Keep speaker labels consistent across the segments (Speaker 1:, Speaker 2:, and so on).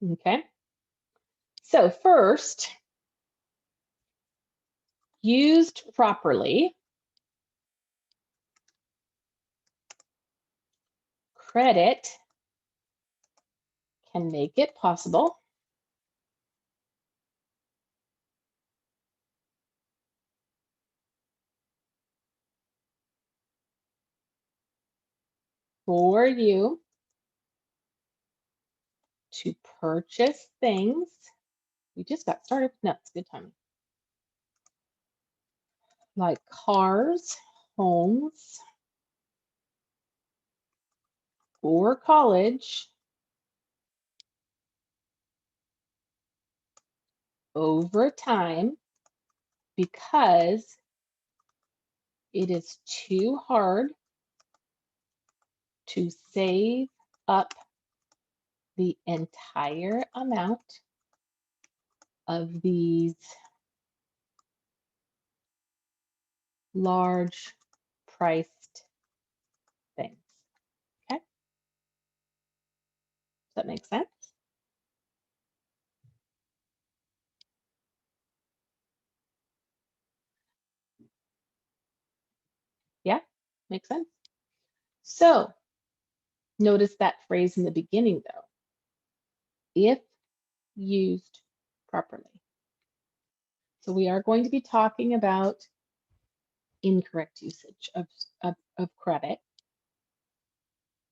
Speaker 1: Okay. So first, used properly, credit can make it possible for you to purchase things. We just got started. No, it's good timing. Like cars, homes, or college over time because it is too hard to save up the entire amount of these large priced things. Okay, does that make sense? Yeah, makes sense. So notice that phrase in the beginning though, if used properly. So we are going to be talking about incorrect usage of credit,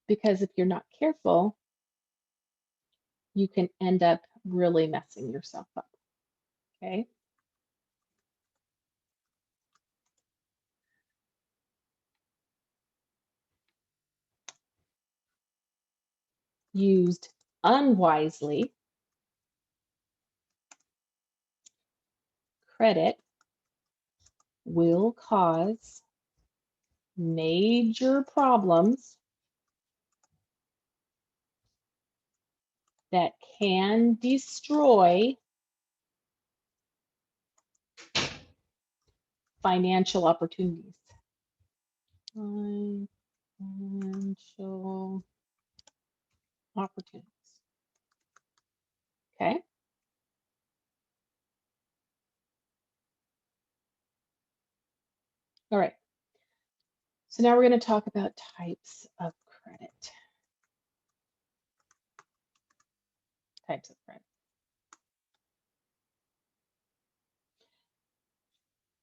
Speaker 1: because if you're not careful, you can end up really messing yourself up, okay? Used unwisely, credit will cause major problems that can destroy financial opportunities. Financial opportunities. Okay. All right. So now we're going to talk about types of credit. Types of credit.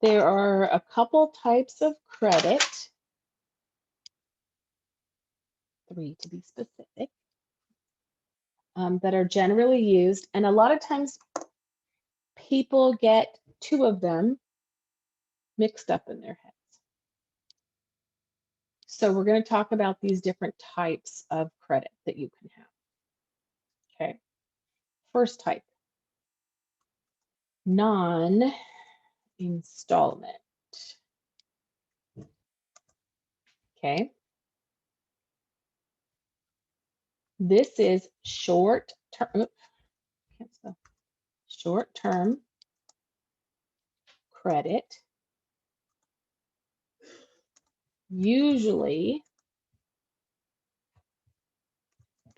Speaker 1: There are a couple types of credit, 3 to be specific, that are generally used. And a lot of times people get 2 of them mixed up in their heads. So we're going to talk about these different types of credit that you can have. Okay. First type, non-installment. Okay. This is short-term credit, usually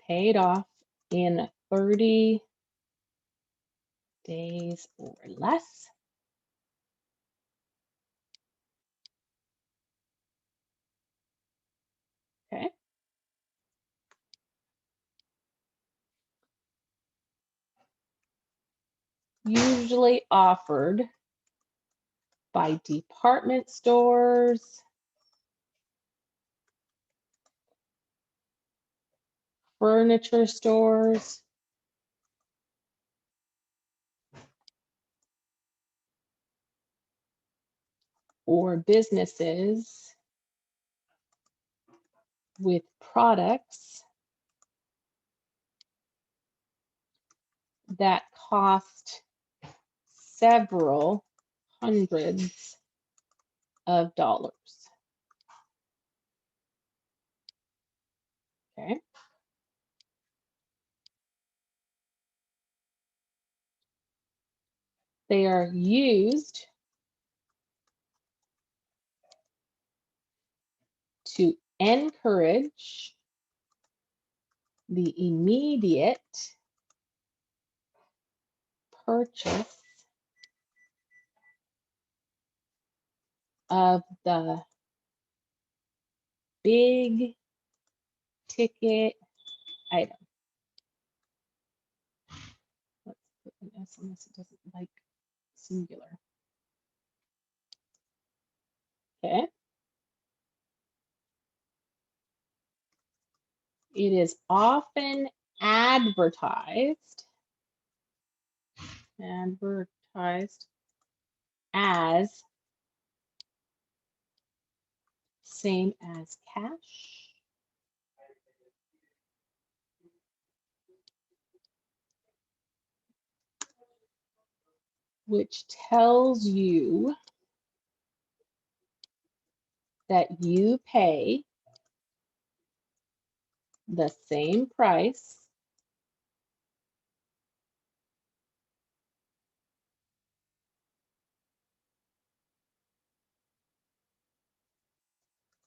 Speaker 1: paid off in 30 days or less. Okay. Usually offered by department stores, furniture stores, or businesses with products that cost several hundreds of dollars. Okay. They are used to encourage the immediate purchase of the big ticket item. Let's put an S on this, it doesn't like singular. Okay. It is often advertised as same as cash. Which tells you that you pay the same price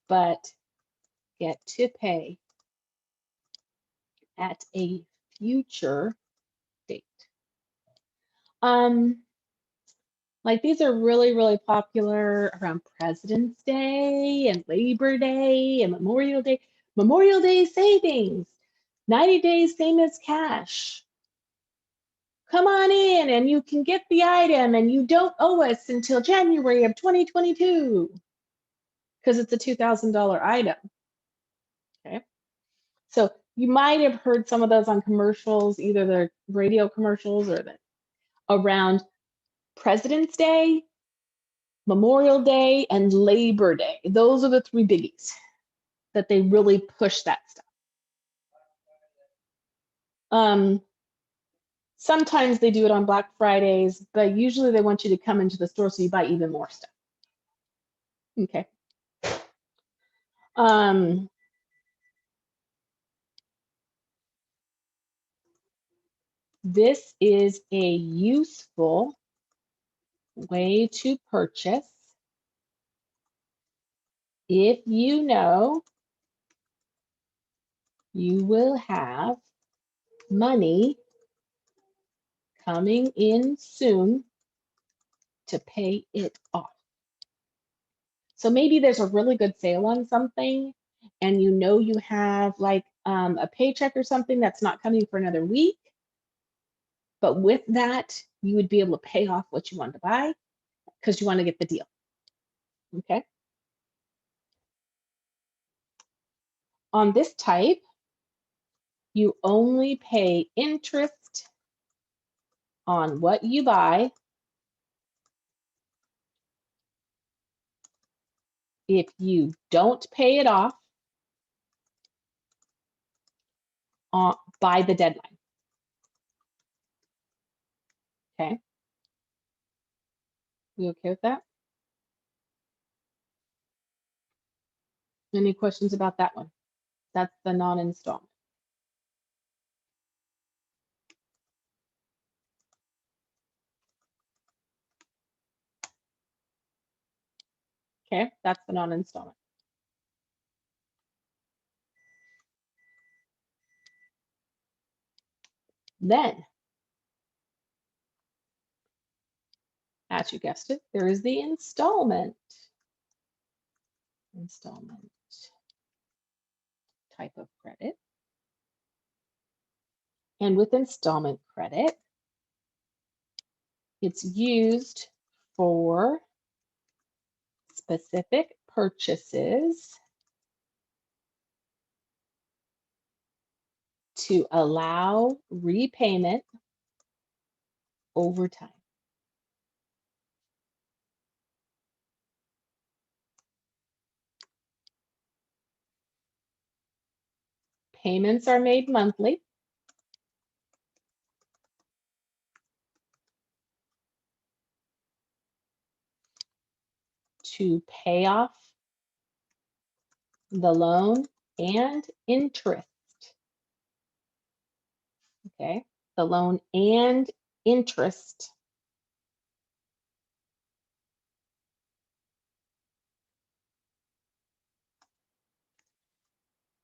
Speaker 1: but get to pay at a future date. Like these are really, really popular around President's Day and Labor Day and Memorial Day. Memorial Day savings, 90 days, same as cash. Come on in and you can get the item and you don't owe us until January of 2022 because it's a $2,000 item. Okay. So you might have heard some of those on commercials, either the radio commercials or the around President's Day, Memorial Day, and Labor Day. Those are the three biggies that they really push that stuff. Sometimes they do it on Black Fridays, but usually they want you to come into the store so you buy even more stuff. Okay. This is a useful way to purchase if you know you will have money coming in soon to pay it off. So maybe there's a really good sale on something and you know you have like a paycheck or something that's not coming for another week. But with that, you would be able to pay off what you want to buy because you want to get the deal. Okay. On this type, you only pay interest on what you buy if you don't pay it off by the deadline. Okay. You okay with that? Any questions about that one? That's the non-installment. Okay, that's the non-installment. Then, as you guessed it, there is the installment type of credit. And with installment credit, it's used for specific purchases to allow repayment over time. Payments are made monthly. To pay off the loan and interest. Okay, the loan and interest.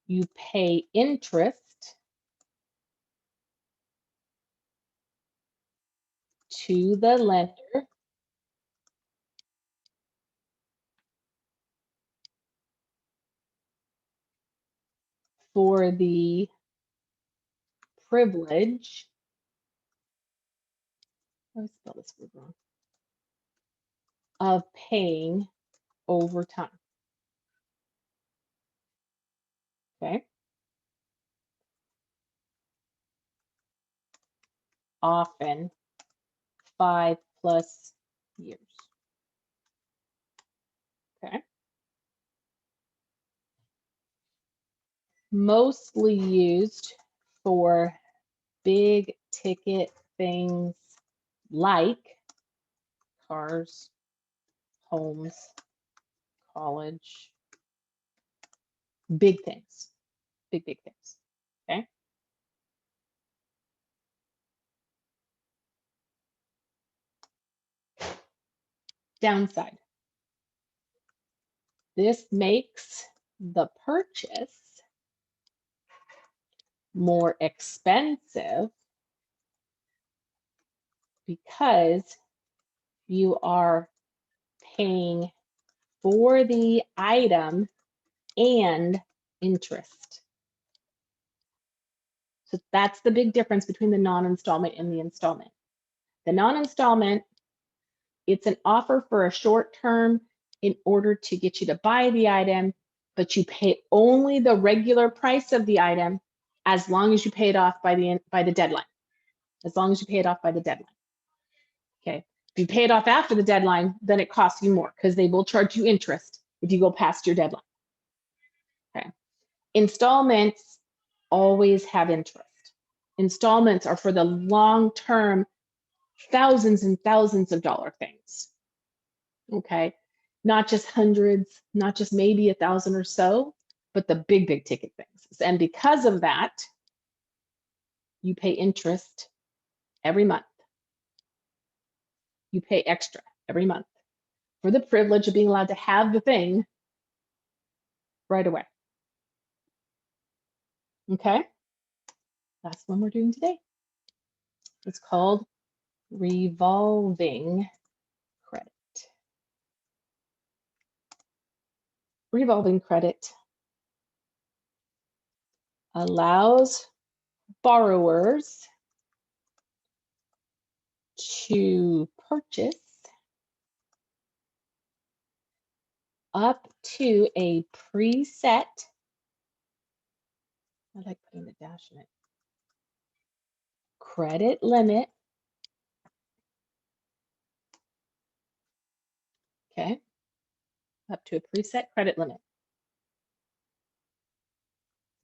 Speaker 1: You pay interest to the lender for the privilege, I spell this word wrong, of paying over time. Okay. Often 5+ years. Okay. Mostly used for big ticket things like cars, homes, college, big things, big things. Okay. Downside. This makes the purchase more expensive because you are paying for the item and interest. So that's the big difference between the non-installment and the installment. The non-installment, it's an offer for a short term in order to get you to buy the item, but you pay only the regular price of the item as long as you pay it off by the deadline. As long as you pay it off by the deadline. Okay. If you pay it off after the deadline, then it costs you more because they will charge you interest if you go past your deadline. Okay. Installments always have interest. Installments are for the long-term, thousands and thousands of dollar things. Okay. Not just hundreds, not just maybe 1,000 or so, but the big ticket things. And because of that, you pay interest every month. You pay extra every month for the privilege of being allowed to have the thing right away. Okay, that's what we're doing today. It's called revolving credit. Revolving credit allows borrowers to purchase up to a preset, I like putting the dash in it, credit limit. Okay, up to a preset credit limit.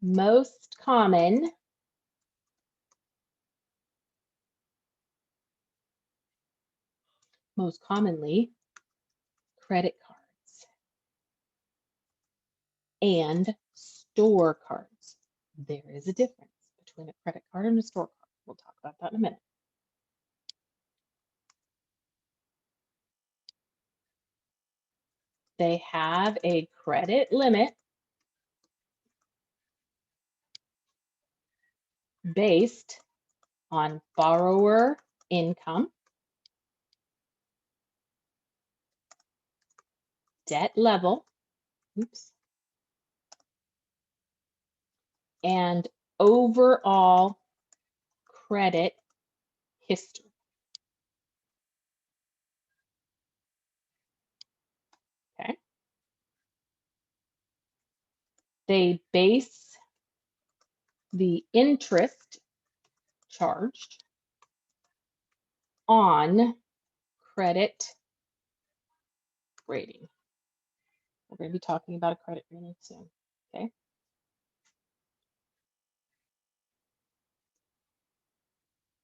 Speaker 1: Most commonly, credit cards and store cards. There is a difference between a credit card and a store card. We'll talk about that in a minute. They have a credit limit based on borrower income, debt level, and overall credit history. Okay. They base the interest charged on credit rating. We're going to be talking about a credit rating soon. Okay.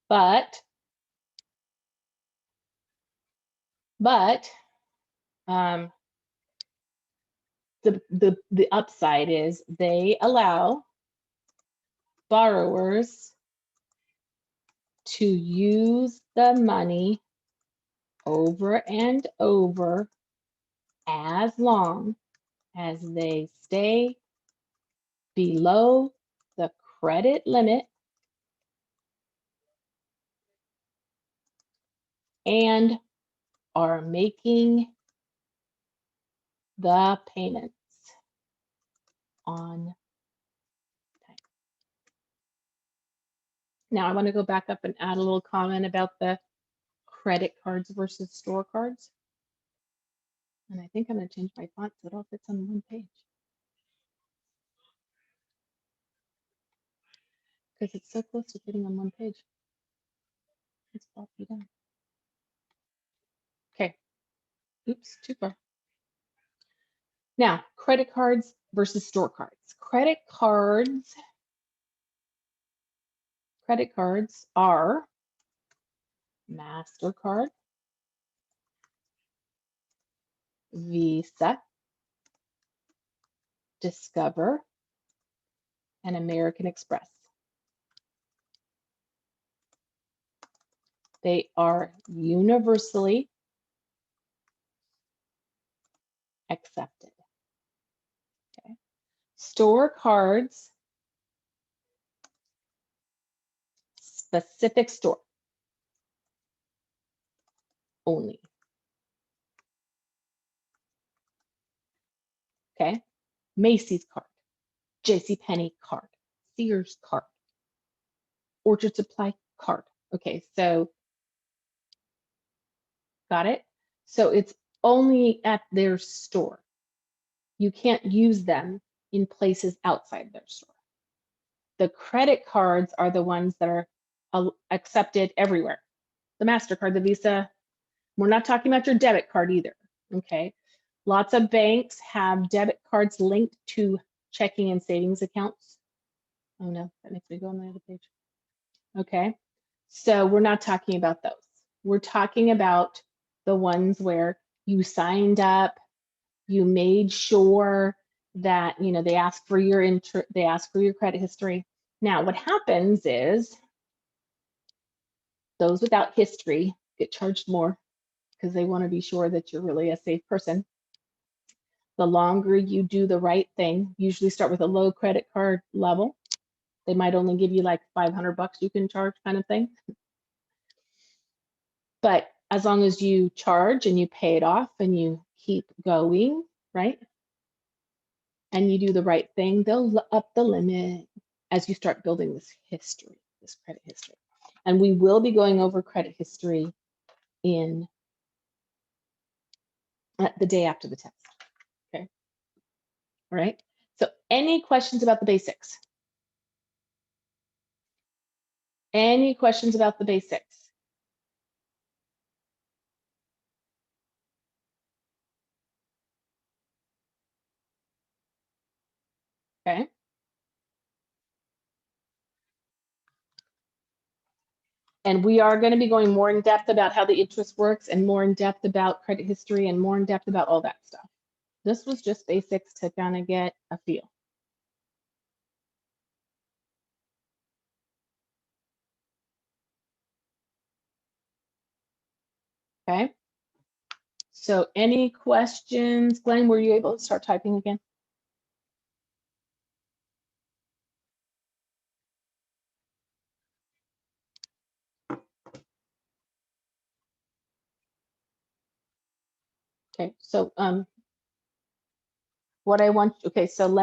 Speaker 1: But the upside is they allow borrowers to use the money over and over as long as they stay below the credit limit and are making the payments on time. Now I want to go back up and add a little comment about the credit cards versus store cards. And I think I'm going to change my font so it all fits on one page. Because it's so close to fitting on one page. It's floppy down. Okay. Oops, too far. Now, credit cards versus store cards. Credit cards are MasterCard, Visa, Discover, and American Express. They are universally accepted. Okay. Store cards, specific store only. Okay. Macy's card, JCPenney card, Sears card, Orchard Supply card. Okay, so got it? So it's only at their store. You can't use them in places outside their store. The credit cards are the ones that are accepted everywhere. The MasterCard, the Visa. We're not talking about your debit card either, okay? Lots of banks have debit cards linked to checking and savings accounts. Oh no, that makes me go on the other page. Okay, so we're not talking about those. We're talking about the ones where you signed up, you made sure that, you know, they ask for your credit history. Now, what happens is those without history get charged more because they want to be sure that you're really a safe person. The longer you do the right thing, usually start with a low credit card level. They might only give you like 500 bucks you can charge kind of thing. But as long as you charge and you pay it off and you keep going, right? And you do the right thing, they'll up the limit as you start building this history, this credit history. And we will be going over credit history in the day after the test, okay? All right, so any questions about the basics? Any questions about the basics? Okay. And we are going to be going more in depth about how the interest works and more in depth about credit history and more in depth about all that stuff. This was just basics to kind of get a feel. Okay. So any questions? Glenn, were you able to start typing again? Okay, so what I want, okay, so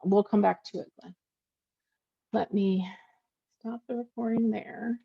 Speaker 1: we'll come back to it, Glenn. Let me stop the recording there.